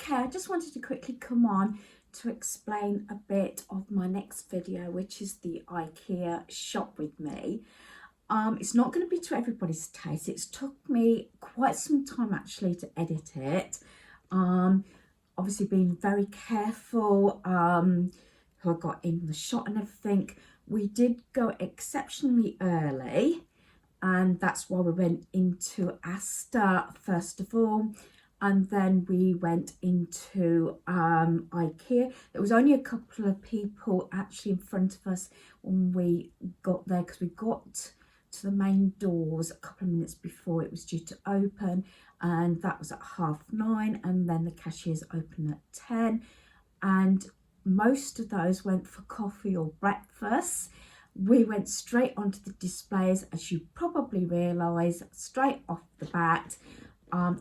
Okay, I just wanted to quickly come on to explain a bit of my next video, which is the Ikea shop with me. It's not going to be to everybody's taste. It's took me quite some time actually to edit it. Obviously being very careful who I got in the shot and everything. We did go exceptionally early, and that's why we went into Asda first of all, and then we went into Ikea. There was only a couple of people actually in front of us when we got there, because we got to the main doors a couple of minutes before it was due to open, and that was at 9:30, and then the cashiers open at 10, and most of those went for coffee or breakfast. We went straight onto the displays, as you probably realise, straight off the bat.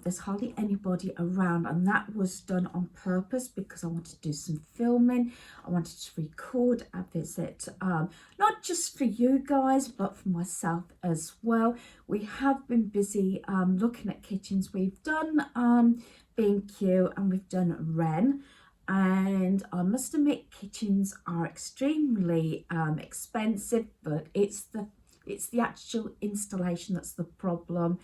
There's hardly anybody around, and that was done on purpose because I wanted to do some filming. I wanted to record a visit, not just for you guys but for myself as well. We have been busy looking at kitchens. We've done B&Q and we've done Wren, and I must admit kitchens are extremely expensive, but it's the actual installation that's the problem.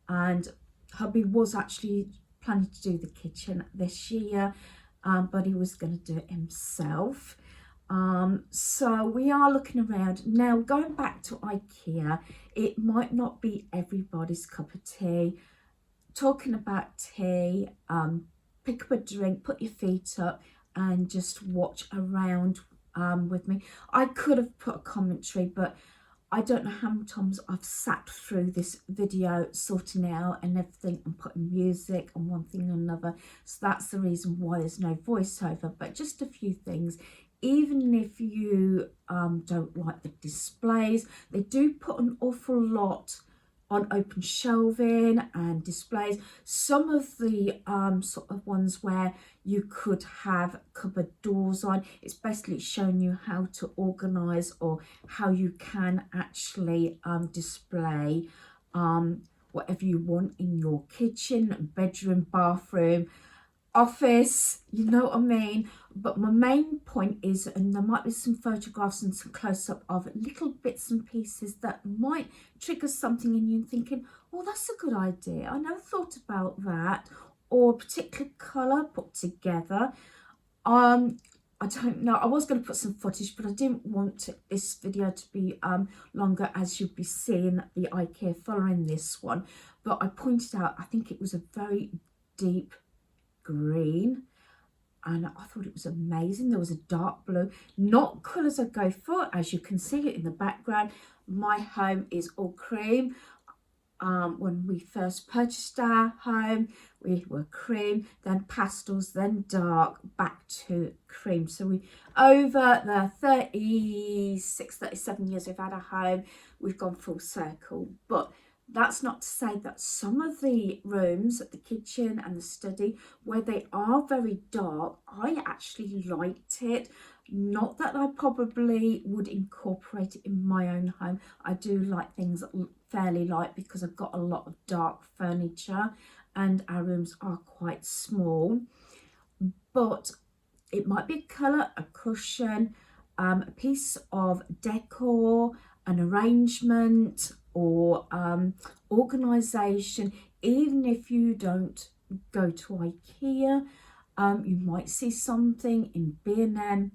And hubby was actually planning to do the kitchen this year, but he was going to do it himself. So we are looking around. Now, going back to Ikea, it might not be everybody's cup of tea. Talking about tea, pick up a drink, put your feet up and just watch around with me. I could have put a commentary, but I don't know how many times I've sat through this video sorting out and everything and putting music and one thing and another. So that's the reason why there's no voiceover. But just a few things. Even if you don't like the displays, they do put an awful lot on open shelving and displays. Some of the sort of ones where you could have cupboard doors on, it's basically showing you how to organize or how you can actually display whatever you want in your kitchen, bedroom, bathroom, office, you know what I mean. But my main point is, and there might be some photographs and some close-up of little bits and pieces that might trigger something in you thinking, oh, that's a good idea, I never thought about that, or a particular colour put together. I don't know, I was going to put some footage, but I didn't want this video to be longer, as you'll be seeing the Ikea following this one. But I pointed out, I think it was a very deep green, and I thought it was amazing. There was a dark blue, not colours I go for, as you can see it in the background. My home is all cream. When we first purchased our home, we were cream, then pastels, then dark, back to cream. So we, over the 36, 37 years we've had a home, we've gone full circle. But that's not to say that some of the rooms, the kitchen and the study, where they are very dark, I actually liked it. Not that I probably would incorporate it in my own home. I do like things fairly light because I've got a lot of dark furniture and our rooms are quite small. But it might be a colour, a cushion, a piece of decor, an arrangement, or organisation. Even if you don't go to Ikea, you might see something in B&M,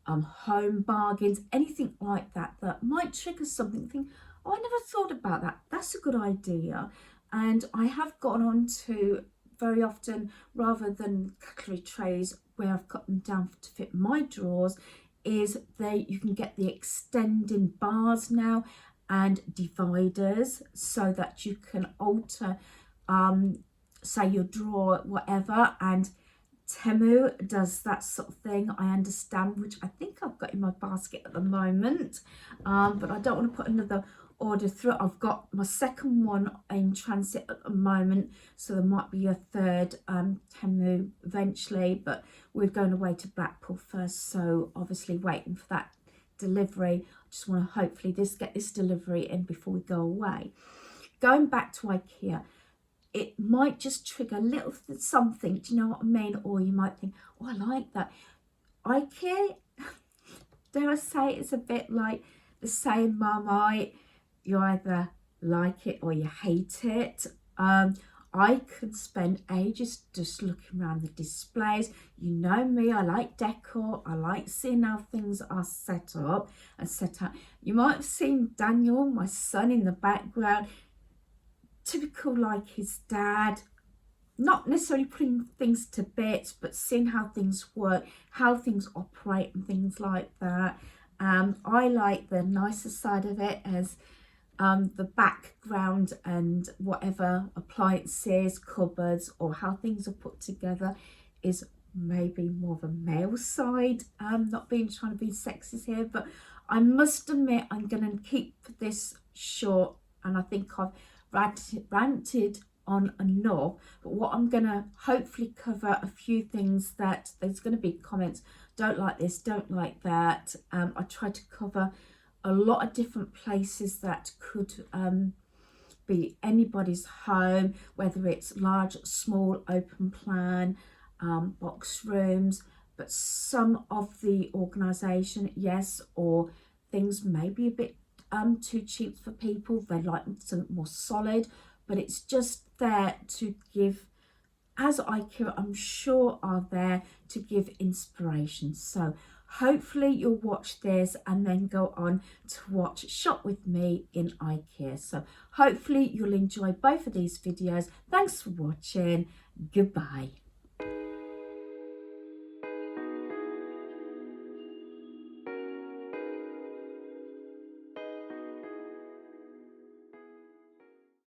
Home Bargains, anything like that, that might trigger something. Think, oh, I never thought about that, that's a good idea. And I have gone on to, very often, rather than cutlery trays where I've cut them down to fit my drawers, is you can get the extending bars now and dividers, so that you can alter say your drawer, whatever. And Temu does that sort of thing, I understand, which I think I've got in my basket at the moment, but I don't want to put another order through. I've got my second one in transit at the moment, so there might be a third Temu eventually, but we're going away to Blackpool first, so obviously waiting for that delivery. I just want to hopefully get this delivery in before we go away. Going back to Ikea, it might just trigger a little something, do you know what I mean? Or you might think, oh, I like that. Ikea, dare I say, it's a bit like the saying Marmite, you either like it or you hate it. I could spend ages just looking around the displays. You know me, I like decor. I like seeing how things are set up and set out. You might have seen Daniel, my son, in the background. Typical like his dad. Not necessarily putting things to bits, but seeing how things work, how things operate and things like that. I like the nicer side of it as the background and whatever appliances, cupboards, or how things are put together is maybe more of a male side. Not being trying to be sexist here, but I must admit I'm going to keep this short, and I think I've ranted on enough. But what I'm going to hopefully cover a few things that there's going to be comments, don't like this, don't like that. I try to cover a lot of different places that could be anybody's home, whether it's large, small, open plan, box rooms, but some of the organisation, yes, or things maybe a bit too cheap for people. They like something more solid, but it's just there to give, as IKEA I'm sure are there to give inspiration. So hopefully you'll watch this and then go on to watch Shop With Me in IKEA. So hopefully you'll enjoy both of these videos. Thanks for watching. Goodbye.